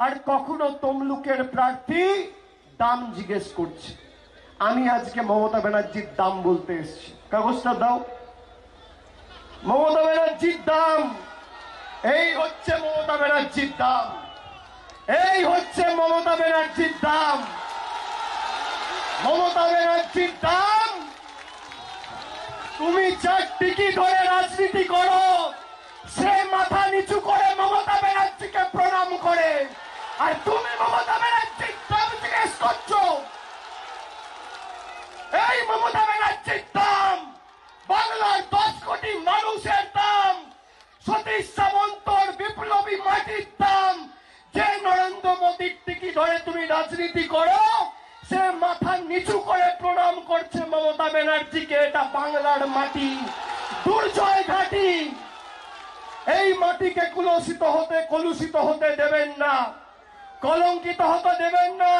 আর কখনো তমলুকের প্রার্থী দাম জিজ্ঞেস করছে। আমি আজকে মমতা ব্যানার্জির দাম বলতে এসেছি। কাগজটা দাও। মমতা ব্যানার্জির দাম, এই হচ্ছে মমতা ব্যানার্জির দাম, এই হচ্ছে মমতা ব্যানার্জির দাম। মমতা ব্যানার্জির দাম, তুমি যার টিকি ধরে রাজনীতি করো সে মাথা নিচু করে মমতা ব্যানার্জিকে প্রণাম করে, আর তুমি মমতা ব্যানার্জির দাম জিজ্ঞেস করছো। এই মমতা ব্যানার্জির দাম বাংলার 10 কোটি মানুষের দাম, সতীশ সামন্তর বিপ্লবী মাটির দাম। যে নরেন্দ্র মোদীর টিকি ধরে তুমি রাজনীতি করো সে মাথা নিচু করে প্রণাম করছে মমতা ব্যানার্জিকে। এটা বাংলার মাটি, দুর্জয় ঘাটি। এই মাটিকে কলুষিত হতে দেবেন না, কলঙ্কিত হতে দেবেন না।